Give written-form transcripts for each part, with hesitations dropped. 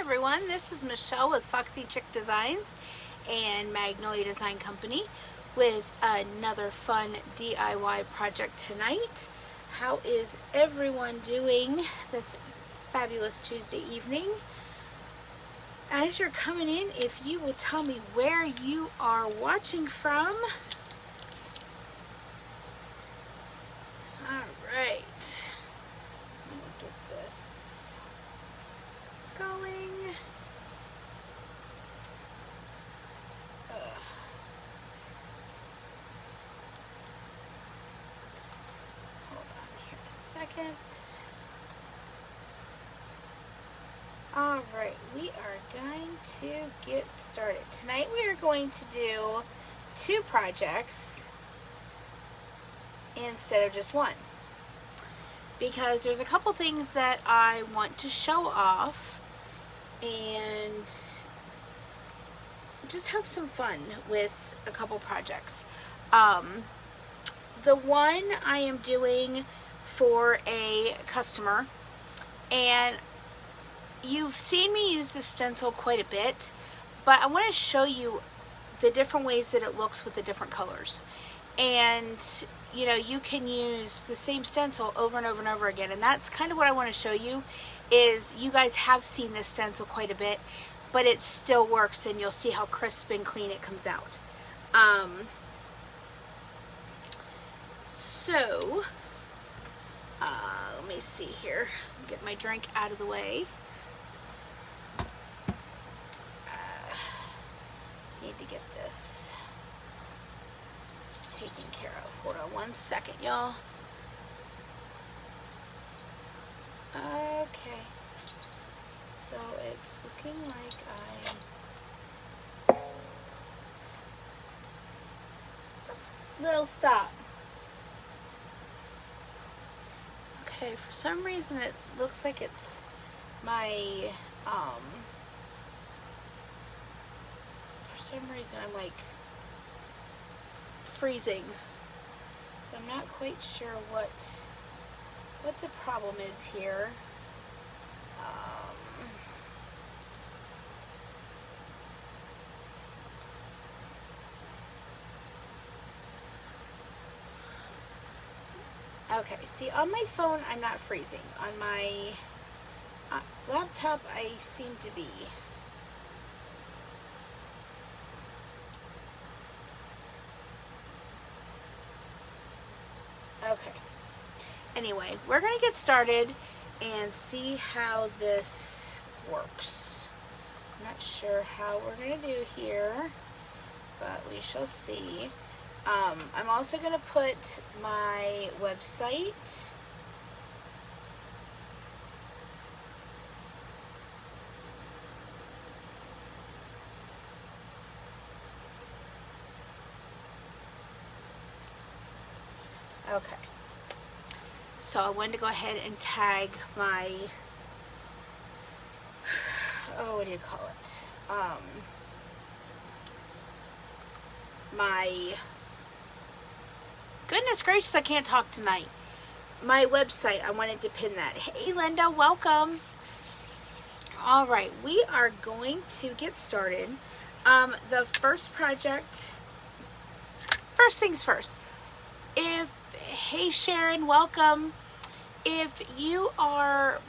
everyone, this is Michelle with Foxy Chick Designs and Magnolia Design Company with another fun DIY project tonight. How is everyone doing this fabulous Tuesday evening? As you're coming in, if you will tell me where you are watching from. Alright, let me get this going. Hold on here a second. Alright, we are going to get started. Tonight we are going to do 2 projects instead of just one, because there's a couple things that I want to show off and just have some fun with a couple projects. The one I am doing for a customer, and you've seen me use this stencil quite a bit, but I want to show you the different ways that it looks with the different colors. And you know, you can use the same stencil over and over and over again, and that's kind of what I want to show you. Is you guys have seen this stencil quite a bit, but it still works, and you'll see how crisp and clean it comes out. Let me see here, get my drink out of the way. Need to get this taken care of. Hold on one second, y'all. Okay, so it's looking like Lil, stop. Okay, for some reason it looks like it's my for some reason I'm like freezing, so I'm not quite sure what the problem is here. Okay, see, on my phone I'm not freezing. On my laptop I seem to be. Okay. Anyway, we're going to get started and see how this works. I'm not sure how we're going to do here, but we shall see. I'm also going to put my website . Okay, so I wanted to go ahead and tag my, oh, what do you call it? My, goodness gracious, I can't talk tonight. My website, I wanted to pin that. Hey, Linda, welcome. All right, we are going to get started. The first project, first things first. Hey Sharon, welcome. If you are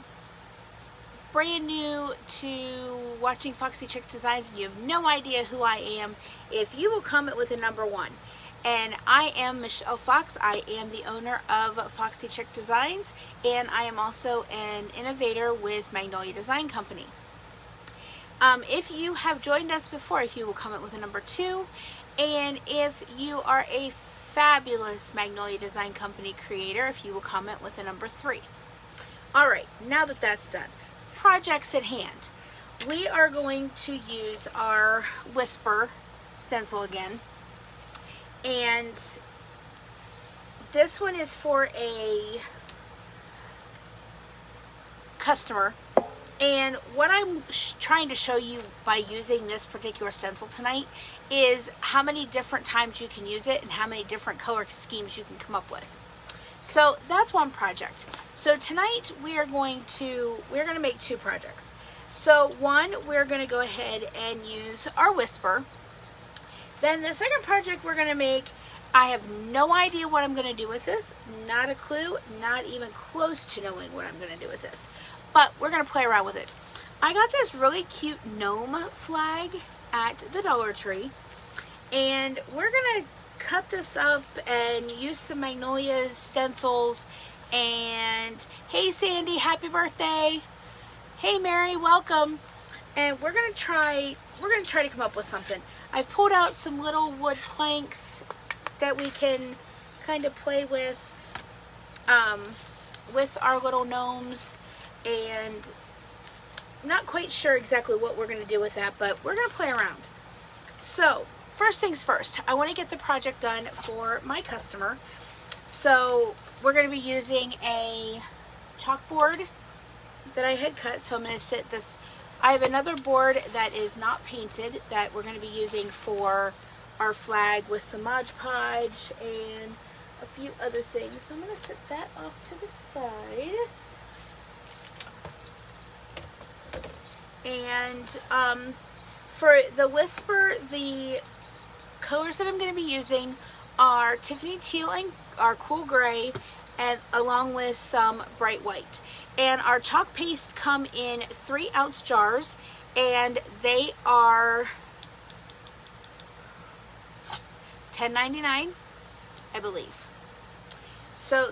brand new to watching Foxy Chick Designs and you have no idea who I am, if you will comment with a number 1. And I am Michelle Fox. I am the owner of Foxy Chick Designs, and I am also an innovator with Magnolia Design Company. If you have joined us before, if you will comment with a number 2, and if you are a fabulous Magnolia Design Company creator, if you will comment with a number 3. Alright, now that that's done, projects at hand. We are going to use our Whisper stencil again, and this one is for a customer. And what I'm trying to show you by using this particular stencil tonight is how many different times you can use it and how many different color schemes you can come up with. So that's one project. So tonight we're going to make 2 projects. So one, we're going to go ahead and use our whisper. Then the second project we're going to make, I have no idea what I'm going to do with this. Not a clue, not even close to knowing what I'm going to do with this. But we're going to play around with it. I got this really cute gnome flag at the Dollar Tree. And we're going to cut this up and use some magnolia stencils. And hey Sandy, happy birthday. Hey Mary, welcome. And we're going to try to come up with something. I've pulled out some little wood planks that we can kind of play with our little gnomes, and I'm not quite sure exactly what we're going to do with that, but we're going to play around. So first things first, I want to get the project done for my customer. So we're going to be using a chalkboard that I had cut. So I'm going to sit this, I have another board that is not painted that we're going to be using for our flag with some Mod Podge and a few other things. So I'm going to set that off to the side. And for the whisper, the colors that I'm going to be using are Tiffany Teal and our cool gray, and along with some bright white. And our chalk paste come in 3-ounce jars, and they are $10.99, I believe. So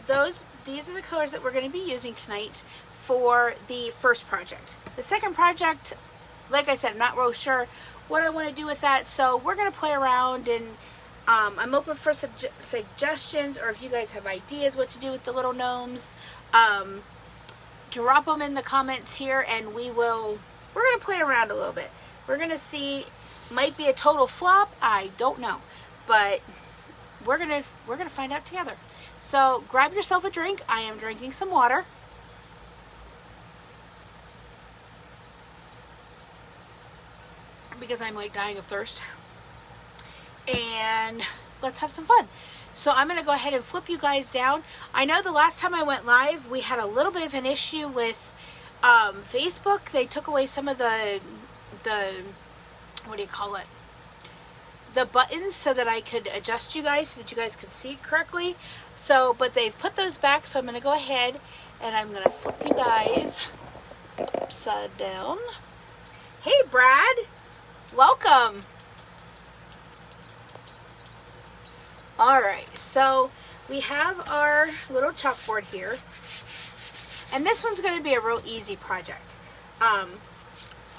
these are the colors that we're going to be using tonight for the first project. The second project, like I said, I'm not real sure what I want to do with that, so we're going to play around, and I'm open for suggestions, or if you guys have ideas what to do with the little gnomes, drop them in the comments here, and we're going to play around a little bit. We're going to see, might be a total flop, I don't know, but we're going to find out together. So grab yourself a drink. I am drinking some water. Because I'm like dying of thirst. And let's have some fun. So I'm going to go ahead and flip you guys down. I know the last time I went live, we had a little bit of an issue with Facebook. They took away some of the what do you call it? The buttons so that I could adjust you guys so that you guys could see it correctly. So, but they've put those back, so I'm going to go ahead and I'm going to flip you guys upside down. Hey Brad, welcome. Alright, so we have our little chalkboard here, and this one's going to be a real easy project.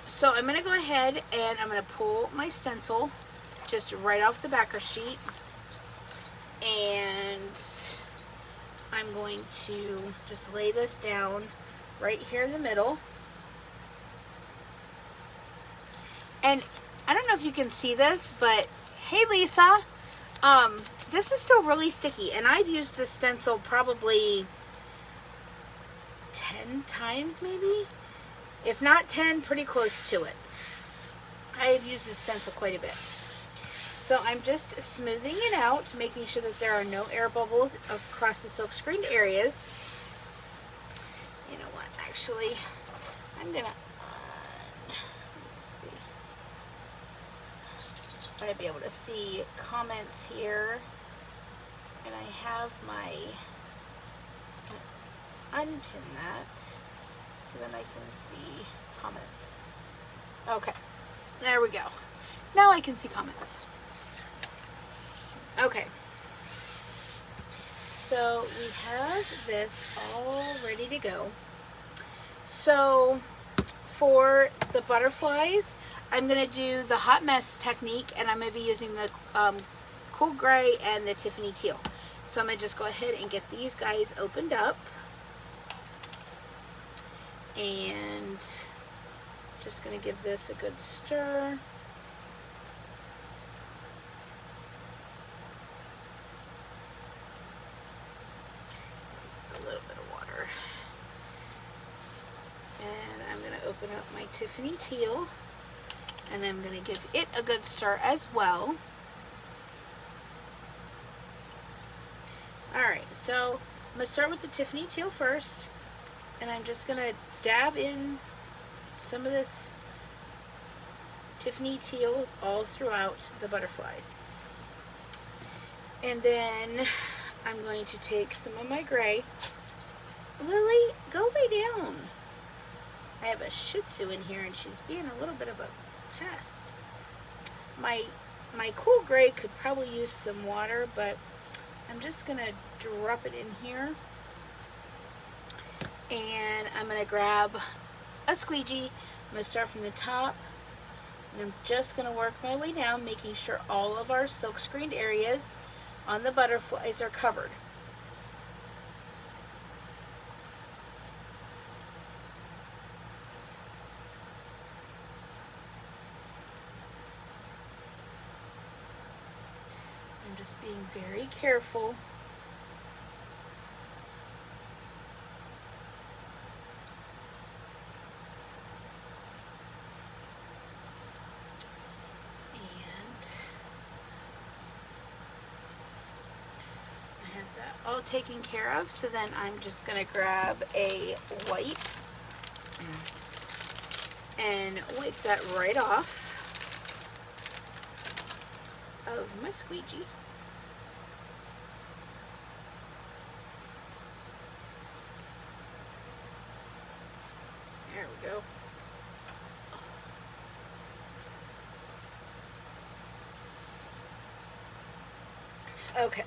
So I'm going to go ahead and I'm going to pull my stencil just right off the backer sheet, and I'm going to just lay this down right here in the middle. And I don't know if you can see this, but hey Lisa, this is still really sticky, and I've used this stencil probably 10 times maybe, if not 10, pretty close to it. I have used this stencil quite a bit. So I'm just smoothing it out, making sure that there are no air bubbles across the silk screened areas. You know what, actually, I'm gonna, let's see. I'm gonna be able to see comments here. And I have my, unpin that so then I can see comments. Okay, there we go. Now I can see comments. Okay, so we have this all ready to go. So for the butterflies, I'm going to do the hot mess technique, and I'm going to be using the cool gray and the Tiffany Teal. So I'm going to just go ahead and get these guys opened up, and just going to give this a good stir. A little bit of water. And I'm going to open up my Tiffany Teal, and I'm going to give it a good stir as well. Alright, so I'm going to start with the Tiffany Teal first, and I'm just going to dab in some of this Tiffany teal all throughout the butterflies. And then I'm going to take some of my gray. Lily, go lay down. I have a Shih Tzu in here and she's being a little bit of a pest. My cool gray could probably use some water, but I'm just going to drop it in here. And I'm going to grab a squeegee. I'm going to start from the top. And I'm just going to work my way down, making sure all of our silk screened areas on the butterflies are covered. I'm just being very careful. All taken care of, so then I'm just going to grab a wipe and wipe that right off of my squeegee. There we go. Okay.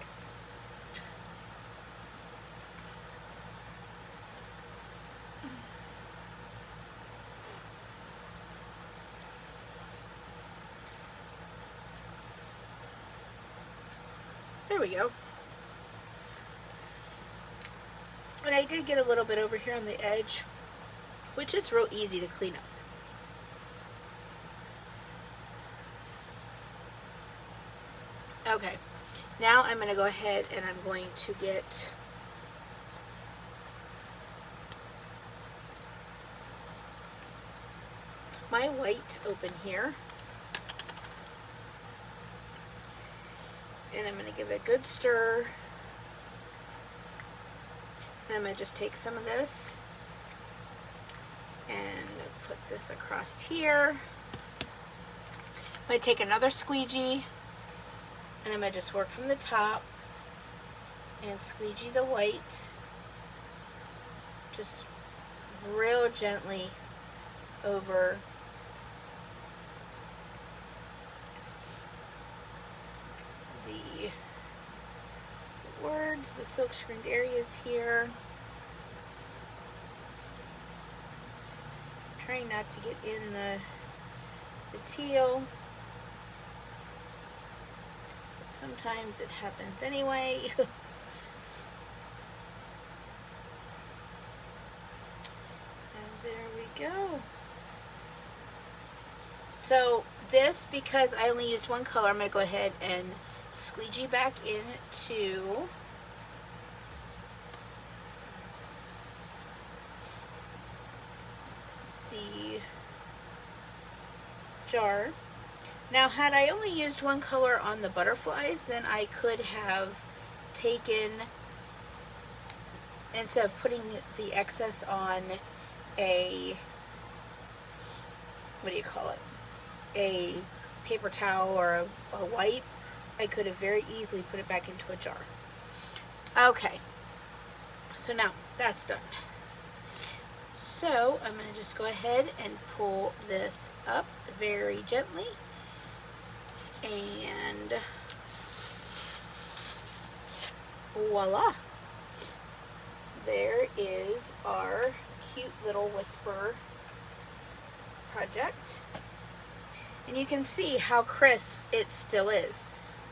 There we go. And I did get a little bit over here on the edge, which it's real easy to clean up. Okay, now I'm going to go ahead and I'm going to get my white open here. And I'm going to give it a good stir. And I'm going to just take some of this and put this across here. I'm going to take another squeegee and I'm going to just work from the top and squeegee the white just real gently over the words, the silk screened areas here. I'm trying not to get in the teal. But sometimes it happens anyway. And there we go. So this, because I only used one color, I'm going to go ahead and squeegee back into the jar. Now, had I only used one color on the butterflies, then I could have taken, instead of putting the excess on a, what do you call it, a paper towel or a wipe, I could have very easily put it back into a jar. Okay, so now that's done. So I'm going to just go ahead and pull this up very gently, and voila, there is our cute little whisper project. And you can see how crisp it still is.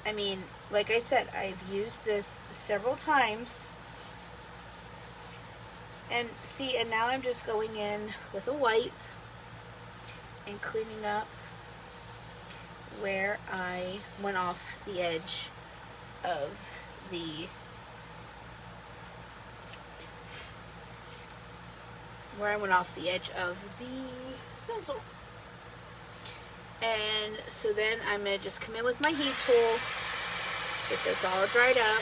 I mean, like I said, I've used this several times. And see, and now I'm just going in with a wipe and cleaning up where I went off the edge of the, stencil. And so then I'm going to just come in with my heat tool, get this all dried up.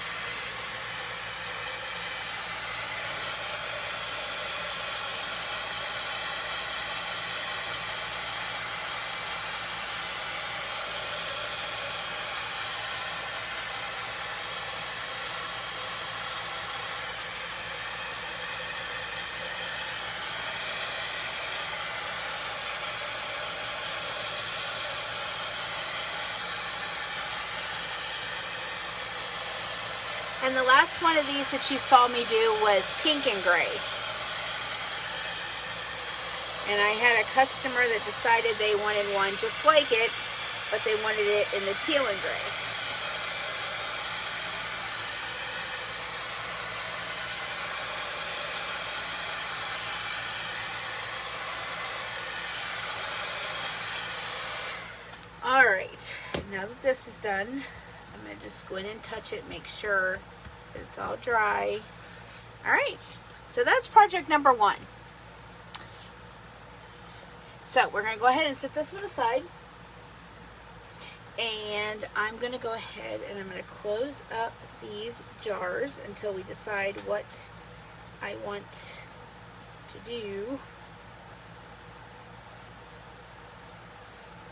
And the last one of these that you saw me do was pink and gray. And I had a customer that decided they wanted one just like it, but they wanted it in the teal and gray. Alright, now that this is done, I'm going to just go in and touch it, make sure that it's all dry. Alright, so that's project number 1. So we're going to go ahead and set this one aside. And I'm going to go ahead and I'm going to close up these jars until we decide what I want to do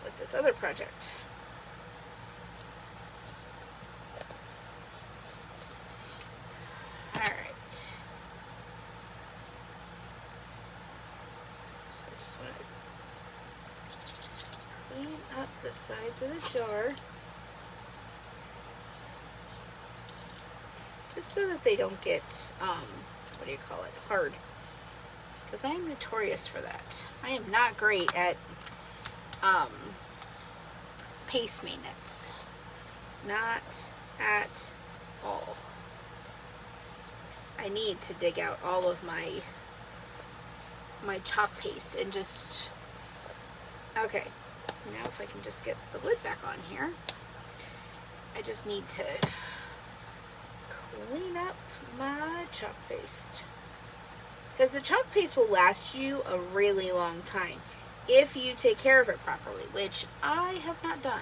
with this other project. Alright. So I just want to clean up the sides of the jar just so that they don't get, what do you call it, hard. Because I am notorious for that. I am not great at paste maintenance. Not at all. I need to dig out all of my chalk paste and just, okay, now if I can just get the lid back on here, I just need to clean up my chalk paste. Because the chalk paste will last you a really long time if you take care of it properly, which I have not done.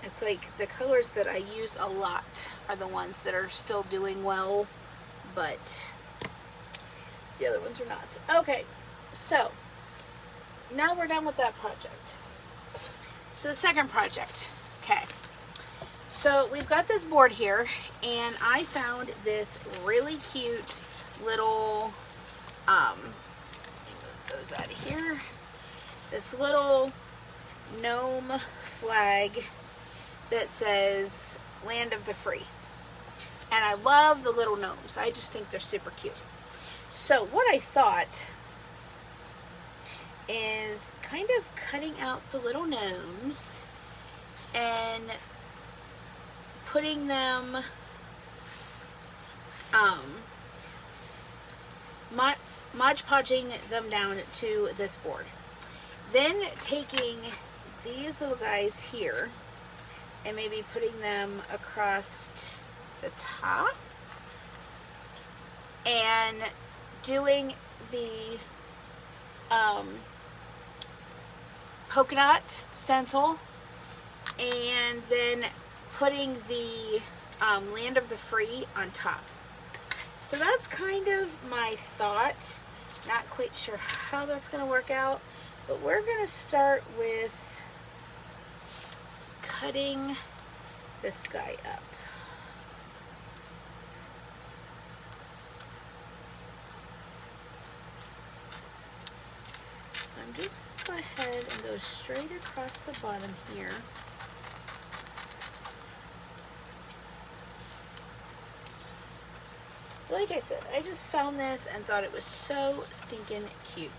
It's like the colors that I use a lot are the ones that are still doing well, but the other ones are not. Okay, so now we're done with that project. So second project, okay. So we've got this board here, and I found this really cute little, move those out of here, this little gnome flag that says Land of the Free. And I love the little gnomes. I just think they're super cute. So what I thought is kind of cutting out the little gnomes and putting them, Mod Podging them down to this board. Then taking these little guys here and maybe putting them across the top and doing the polka dot stencil and then putting the Land of the Free on top. So that's kind of my thought. Not quite sure how that's going to work out, but we're going to start with cutting this guy up. So I'm just going to go ahead and go straight across the bottom here. Like I said, I just found this and thought it was so stinking cute.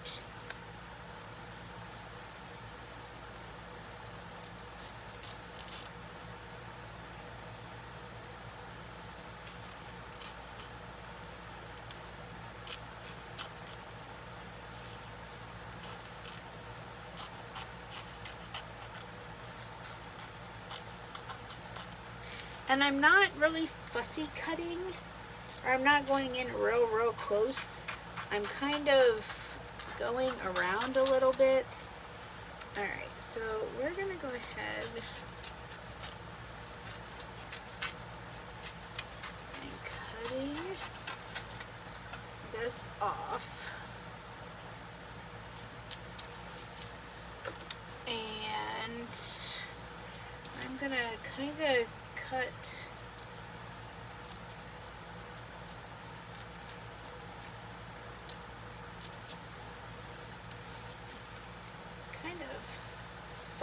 And I'm not really fussy cutting, or I'm not going in real close. I'm kind of going around a little bit. Alright, so we're going to go ahead and cutting this off. And I'm going to kind of cut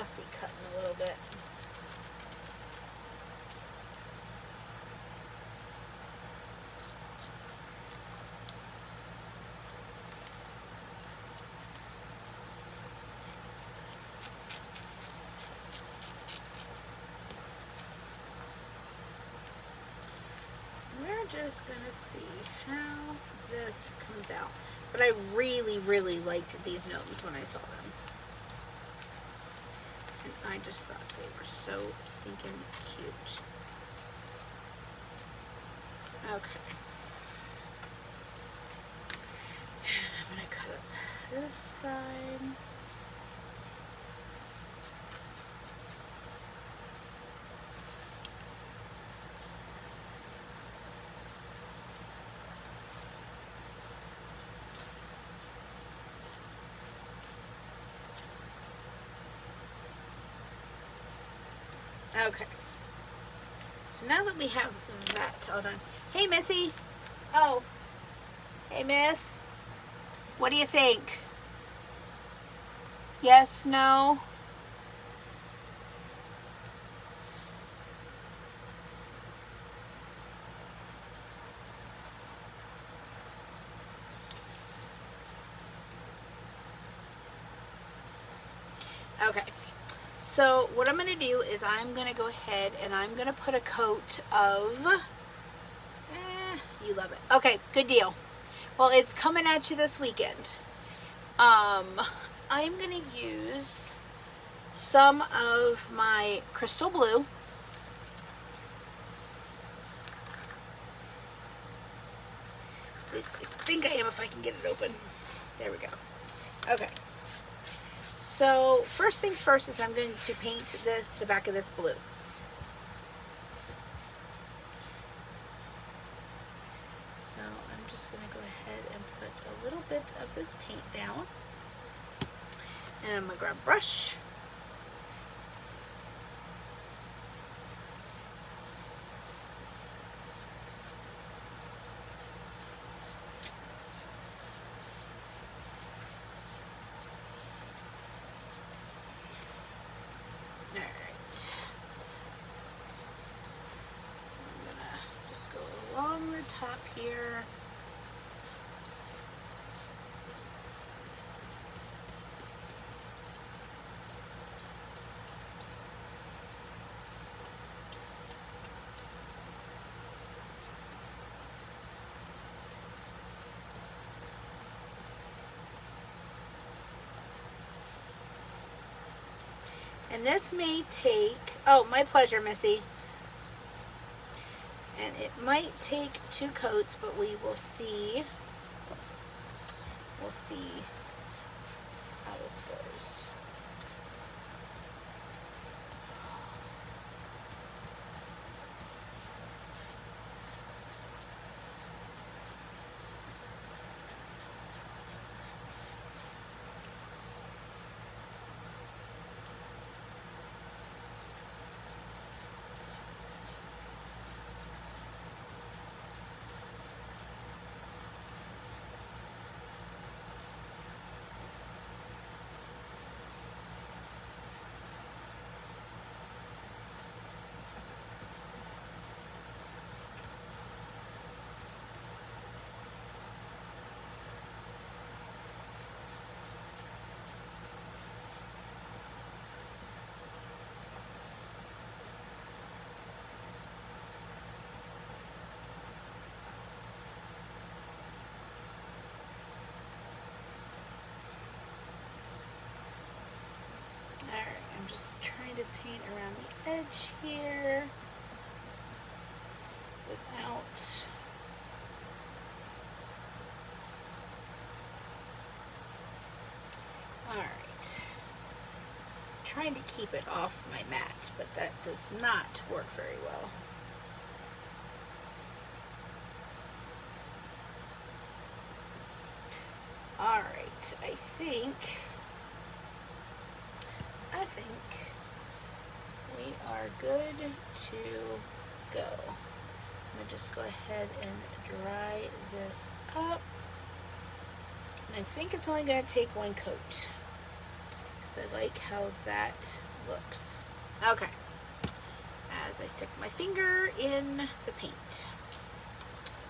fussy cutting a little bit. We're just gonna see how this comes out. But I really, really liked these gnomes when I saw them. And I just thought they were so stinking cute. Okay. And I'm gonna cut up this side. Okay. So now that we have that all done. Hey, Missy. Oh. Hey, Miss. What do you think? Yes, no? Okay. So what I'm going to do is I'm going to go ahead and I'm going to put a coat of, you love it. Okay, good deal. Well, it's coming at you this weekend. I'm going to use some of my crystal blue. At least I think I am if I can get it open. There we go. Okay. So first things first is I'm going to paint the back of this blue. So I'm just going to go ahead and put a little bit of this paint down. And I'm going to grab a brush. Top here. And this may take, oh, my pleasure, Missy. And it might take 2 coats, but we will see. We'll see how this goes. I'm just trying to paint around the edge here without alright. Trying to keep it off my mat, but that does not work very well. Alright, I think we are good to go. I'm going to just go ahead and dry this up. And I think it's only going to take 1 coat, because I like how that looks. Okay. As I stick my finger in the paint.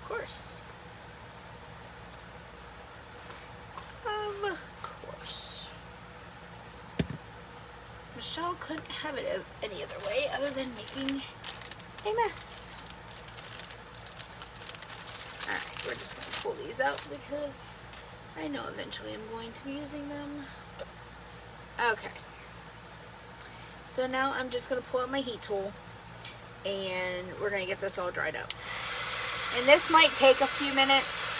Of course. Of course. Michelle couldn't have it any other way other than making a mess. Alright, we're just going to pull these out because I know eventually I'm going to be using them. Okay. So now I'm just going to pull out my heat tool and we're going to get this all dried up. And this might take a few minutes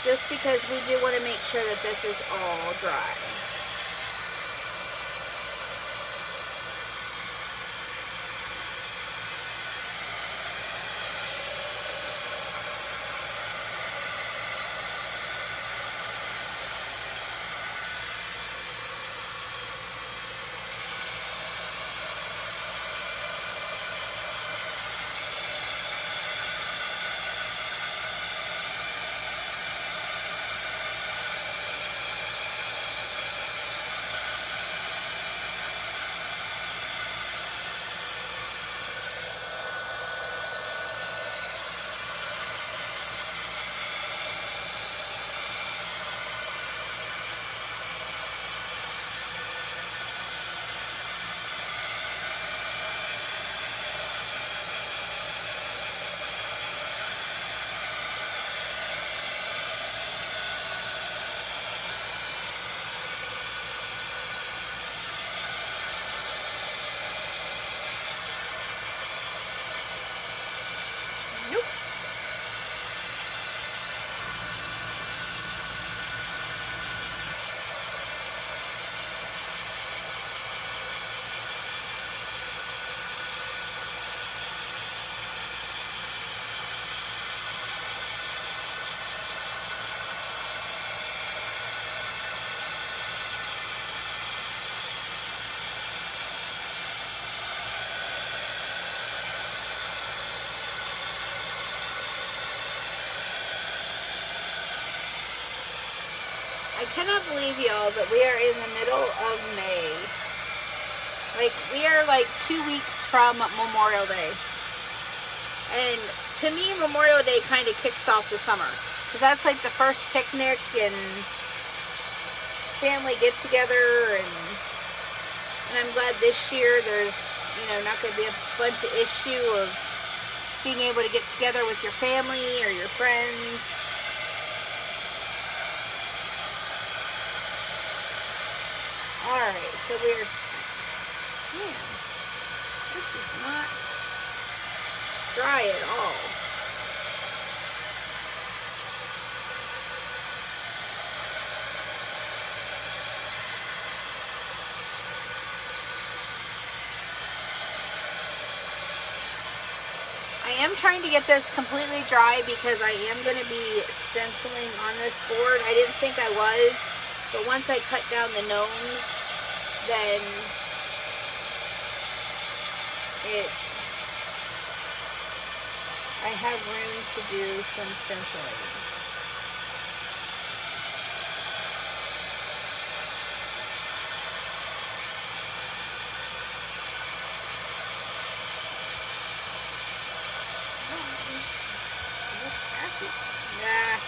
just because we do want to make sure that this is all dry. I cannot believe, y'all, that we are in the middle of May. Like, we are like 2 weeks from Memorial Day. And to me, Memorial Day kind of kicks off the summer. Because that's like the first picnic and family get together. And I'm glad this year there's, you know, not going to be a bunch of issue of being able to get together with your family or your friends. Alright, so we're, man, this is not dry at all. I am trying to get this completely dry because I am going to be stenciling on this board. I didn't think I was, but once I cut down the gnomes, then I have room to do some stenciling. Yeah.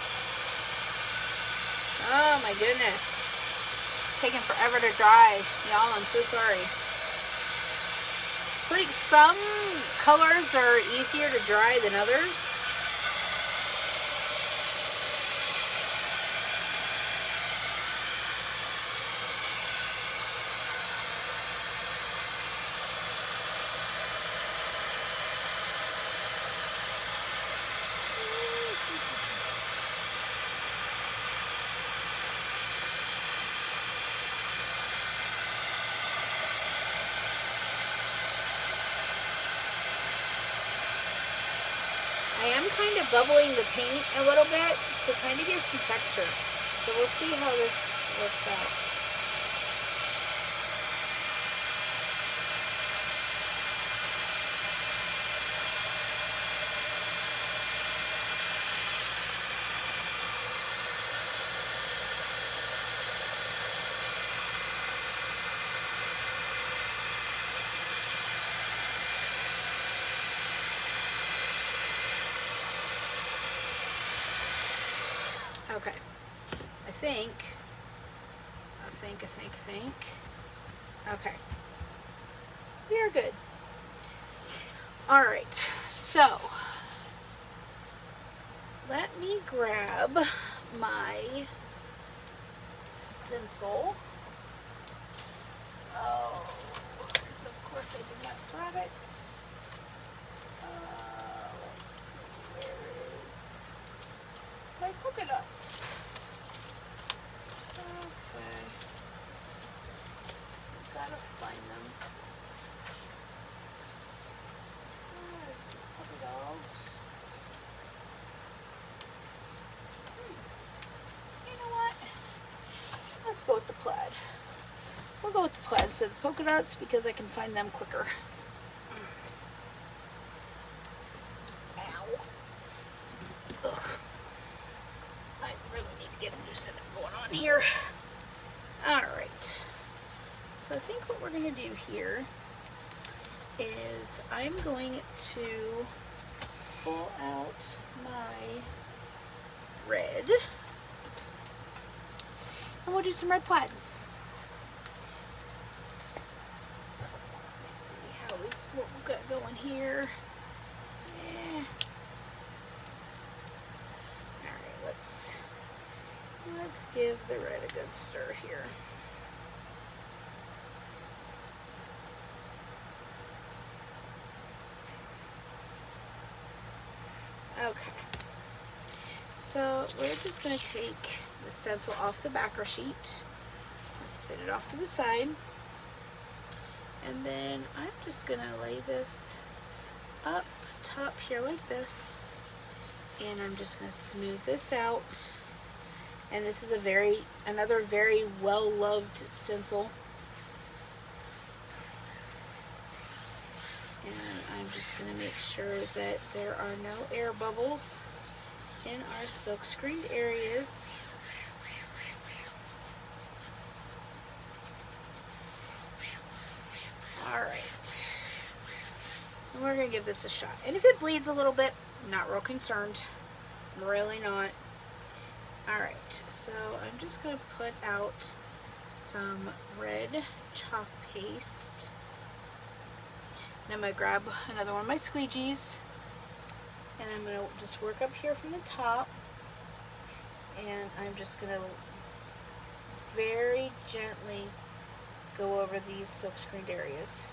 Oh my goodness. It's taking forever to dry. Y'all, I'm so sorry. It's like some colors are easier to dry than others. I am kind of bubbling the paint a little bit to kind of give some texture. So we'll see how this works out. Okay. I think. Okay. We are good. All right. So, let me grab my stencil. Oh, because of course I did not grab it. Let's see, where is my polka dots? Okay, gotta find them. Polka dots. You know what? Let's go with the plaid. We'll go with the plaid instead of the polka dots because I can find them quicker. Ow. Ugh. I really need to get a new setup going on here. Alright. So I think what we're going to do here is I'm going to pull out my red. And we'll do some red plaid. Let's see what we've got going here. Alright, let's give the red a good stir here. Okay. So we're just going to take the stencil off the backer sheet. Let's set it off to the side. And then I'm just going to lay this up top here like this. And I'm just going to smooth this out. And this is another very well-loved stencil. And I'm just going to make sure that there are no air bubbles in our silk screened areas. Alright. And we're going to give this a shot. And if it bleeds a little bit, not real concerned. Really not. Alright, so I'm just going to put out some red chalk paste. And I'm going to grab another one of my squeegees. And I'm going to just work up here from the top. And I'm just going to very gently go over these silk screened areas.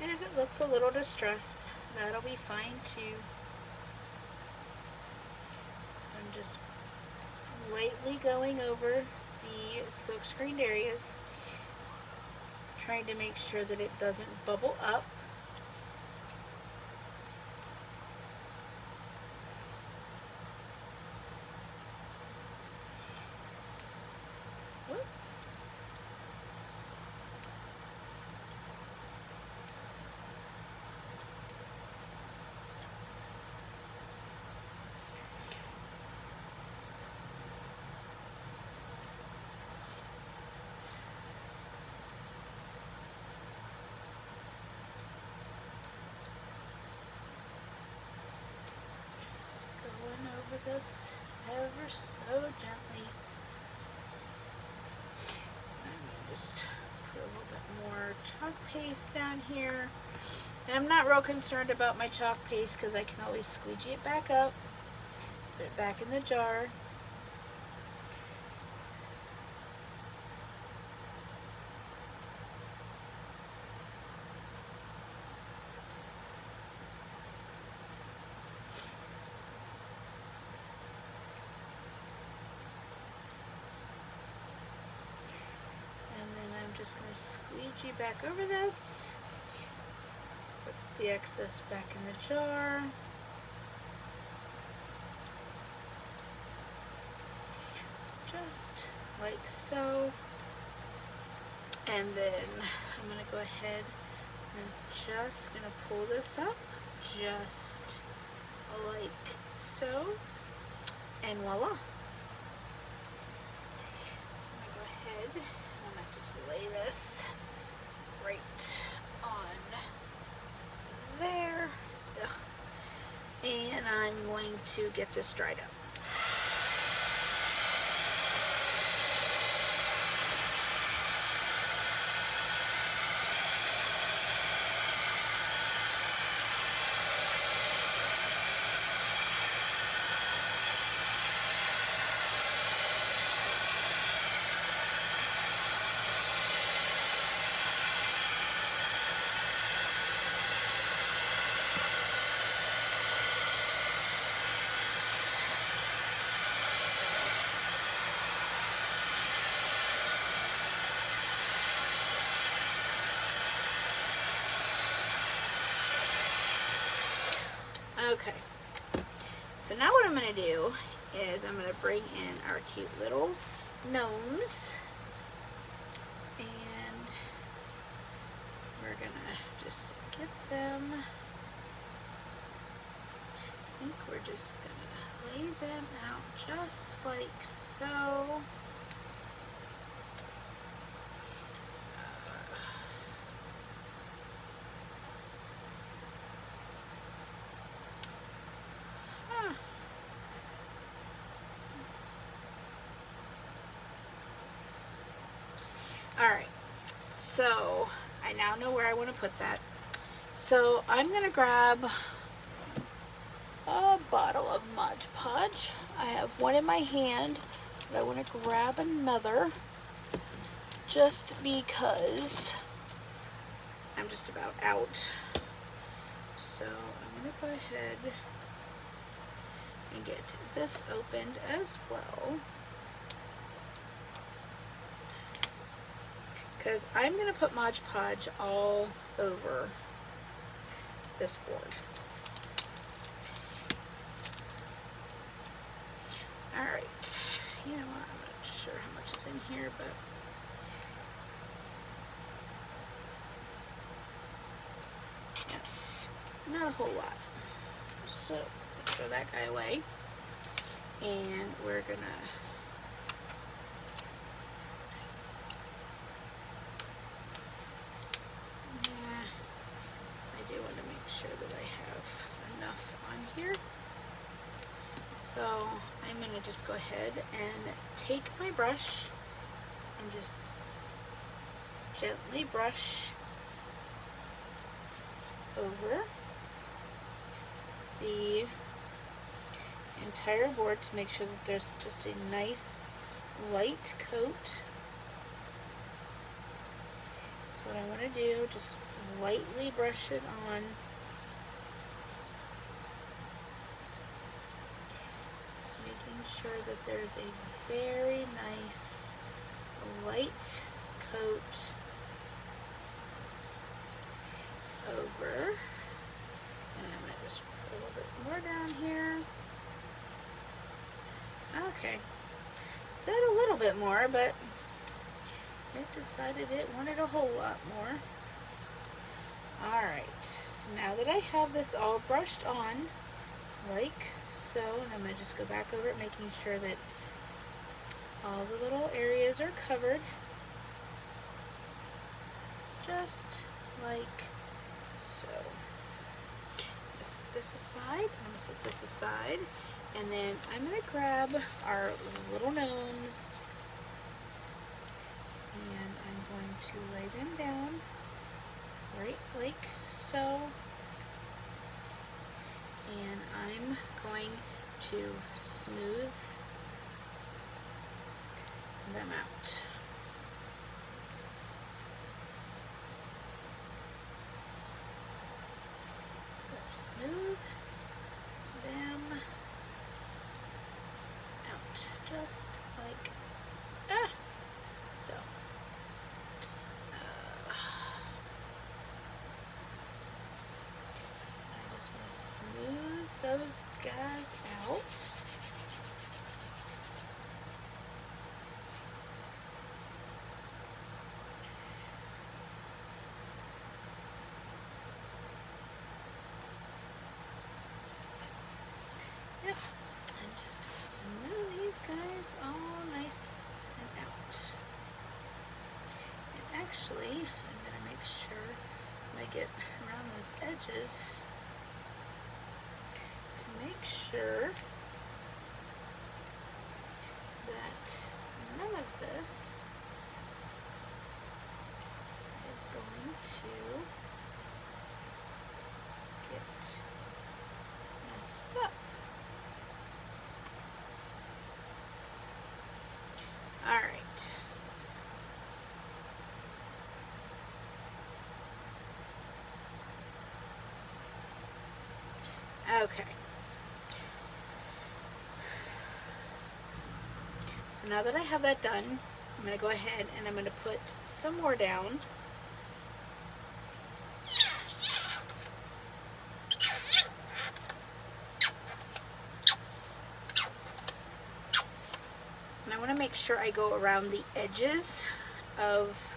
And if it looks a little distressed, that'll be fine too. So I'm just lightly going over the silk screened areas, trying to make sure that it doesn't bubble up. This ever so gently. I'm going to just put a little bit more chalk paste down here. And I'm not real concerned about my chalk paste because I can always squeegee it back up, put it back in the jar. Just going to squeegee back over this, put the excess back in the jar, just like so, and then I'm going to go ahead and I'm just going to pull this up just like so, and voila. So I'm gonna go ahead and I'm gonna just lay this right on there. Ugh. And I'm going to get this dried up. Okay, so now what I'm going to do is I'm going to bring in our cute little gnomes, and we're going to just get them. I think we're just going to lay them out just like so. Alright, so I now know where I want to put that. So I'm going to grab a bottle of Mod Podge. I have one in my hand, but I want to grab another just because I'm just about out. So I'm going to go ahead and get this opened as well, because I'm going to put Mod Podge all over this board. Alright, you know what, I'm not sure how much is in here, but yeah, not a whole lot. So let's throw that guy away, and we're gonna here. So I'm going to just go ahead and take my brush and just gently brush over the entire board to make sure that there's just a nice light coat. So what I want to do, just lightly brush it on. Sure that there's a very nice light coat over, and I'm going to just put a little bit more down here. Okay, said a little bit more, but it decided it wanted a whole lot more. Alright, so now that I have this all brushed on like so, and I'm going to just go back over it, making sure that all the little areas are covered, just like so. I'm going to set this aside, I'm going to set this aside, and then I'm going to grab our little gnomes, and I'm going to lay them down right like so. And I'm going to smooth them out. Just going to smooth them out, just like so. I just want to smooth those guys out. guys all nice and out. And actually, I'm going to make sure I get around those edges to make sure that none of this is going to get messed up. All right. Okay. So now that I have that done, I'm going to go ahead and I'm going to put some more down. And I want to make sure I go around the edges of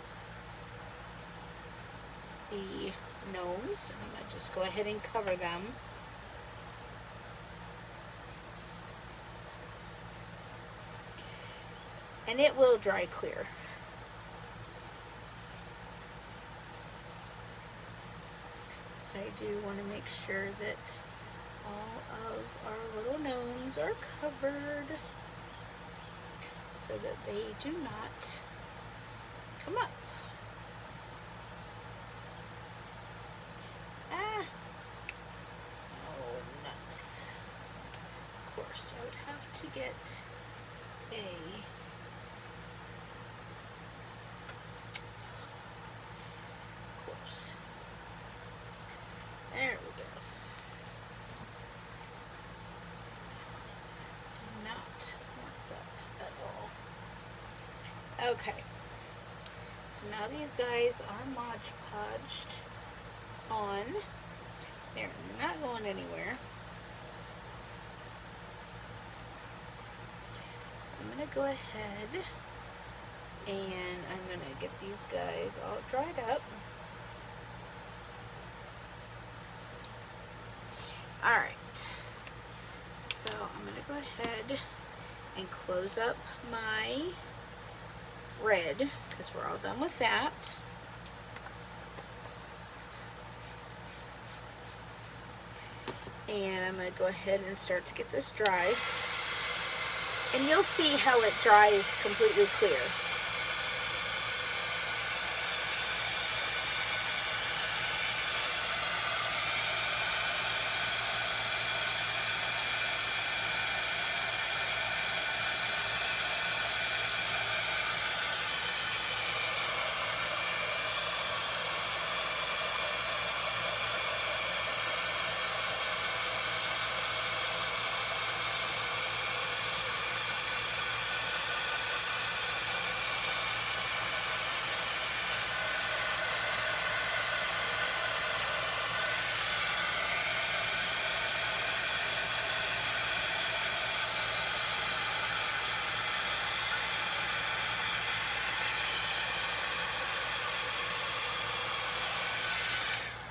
the gnomes. I'm going to just go ahead and cover them. And it will dry clear. I do want to make sure that all of our little gnomes are covered so that they do not come up. Ah! Oh, nuts. Of course, I would have to get a There we go. Do not want that at all. Okay. So now these guys are Mod Podged on. They're not going anywhere. So I'm going to go ahead and I'm going to get these guys all dried up. Alright, so I'm going to go ahead and close up my red because we're all done with that. And I'm going to go ahead and start to get this dry. And you'll see how it dries completely clear.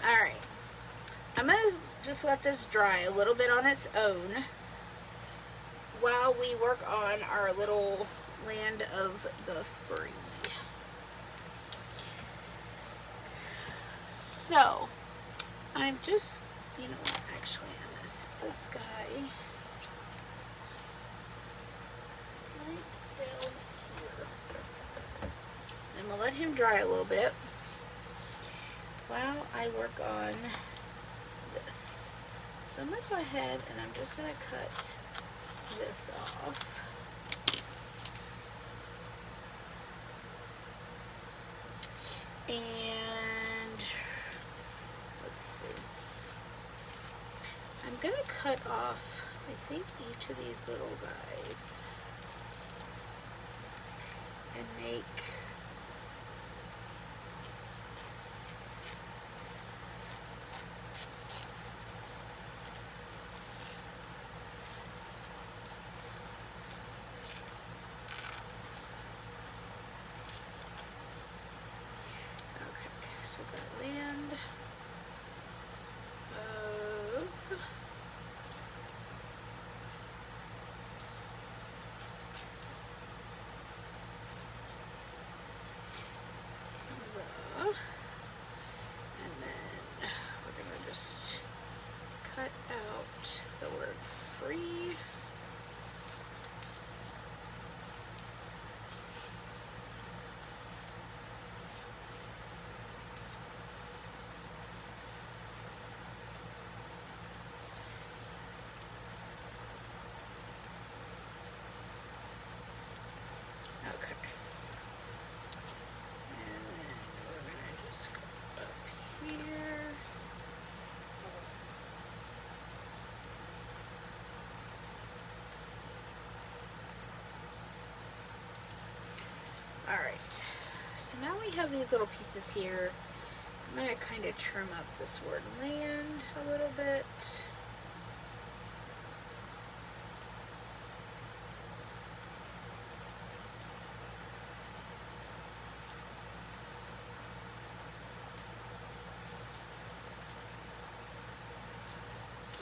Alright, I'm going to just let this dry a little bit on its own while we work on our little land of the free. So, I'm just, you know what, actually I'm going to set this guy right down here. I'm going to let him dry a little bit while I work on this. So I'm going to go ahead and I'm just going to cut this off. And let's see. I'm going to cut off, I think, each of these little guys and make land of And then we're going to just cut out the word free. Okay. And then we're going to just go up here. Alright, so now we have these little pieces here. I'm going to kind of trim up this word land a little bit.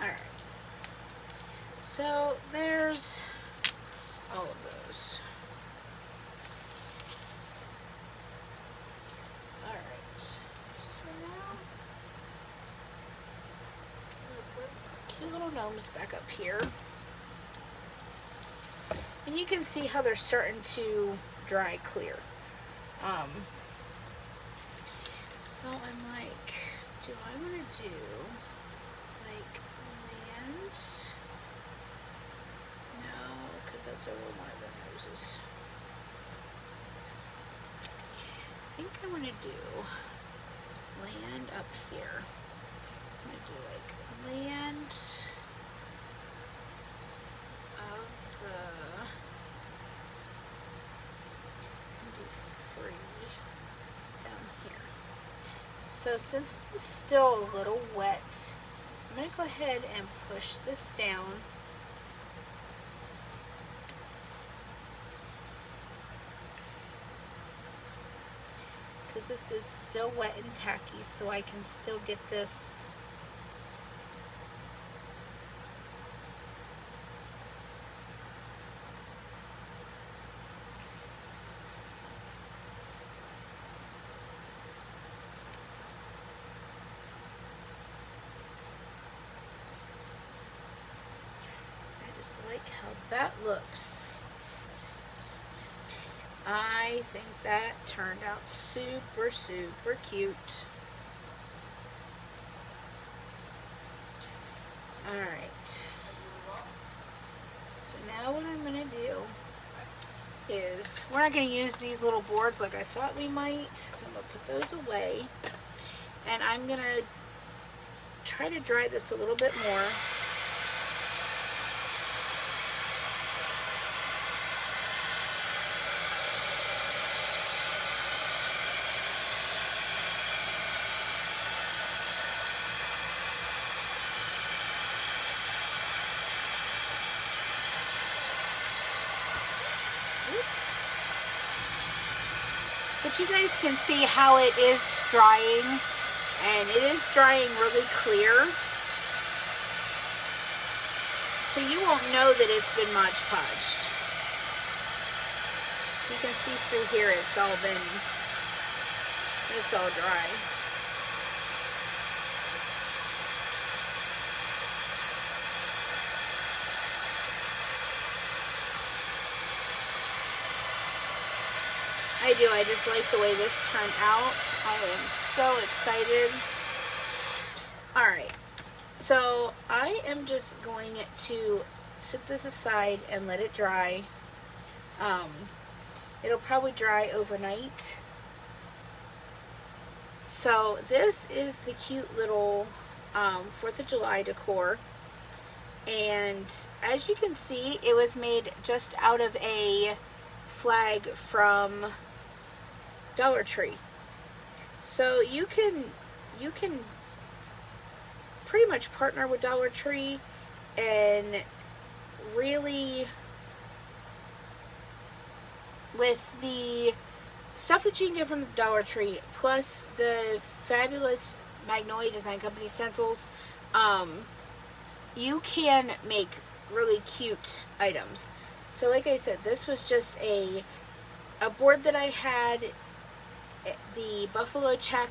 Alright, so there's all of those. Alright, so now we'll put cute little gnomes back up here. And you can see how they're starting to dry clear. So I'm like, do I want to do like land? No, because that's over one of their noses. I think I want to do land up here. I'm going to do like land of the, and do free down here. So since this is still a little wet, I'm going to go ahead and push this down. Because this is still wet and tacky, so I can still get this like how that looks. I think that turned out super, super cute. Alright. So now what I'm going to do is, we're not going to use these little boards like I thought we might, so I'm going to put those away. And I'm going to try to dry this a little bit more. But you guys can see how it is drying, and it is drying really clear. So you won't know that it's been Mod Podged. You can see through here it's all dry. I do. I just like the way this turned out. I am so excited. Alright, so I am just going to set this aside and let it dry. It'll probably dry overnight. So this is the cute little 4th of July decor. And as you can see, it was made just out of a flag from Dollar Tree. So you can pretty much partner with Dollar Tree and really, with the stuff that you can get from the Dollar Tree plus the fabulous Magnolia Design Company stencils, you can make really cute items. So like I said, this was just a board that I had the buffalo check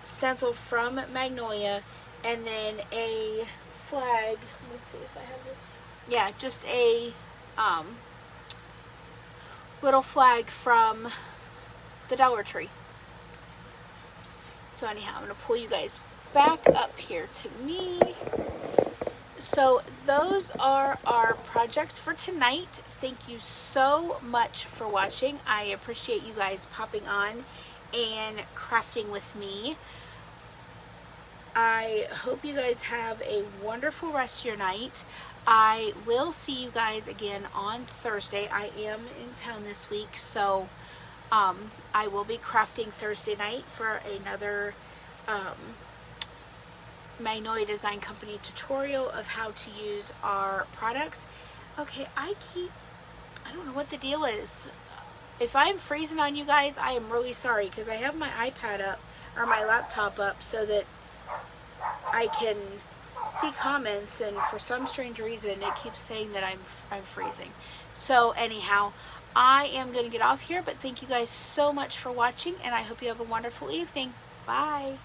stencil from Magnolia, and then a flag. Let me see if I have it. Yeah, just a little flag from the Dollar Tree. So anyhow, I'm going to pull you guys back up here to me. So those are our projects for tonight. Thank you so much for watching. I appreciate you guys popping on and crafting with me. I hope you guys have a wonderful rest of your night. I will see you guys again on Thursday. I am in town this week, so I will be crafting Thursday night for another Magnolia Design Company tutorial of how to use our products. Okay, I don't know what the deal is. If I'm freezing on you guys, I am really sorry, because I have my iPad up, or my laptop up, so that I can see comments, and for some strange reason it keeps saying that I'm freezing. So anyhow, I am going to get off here, but thank you guys so much for watching, and I hope you have a wonderful evening. Bye.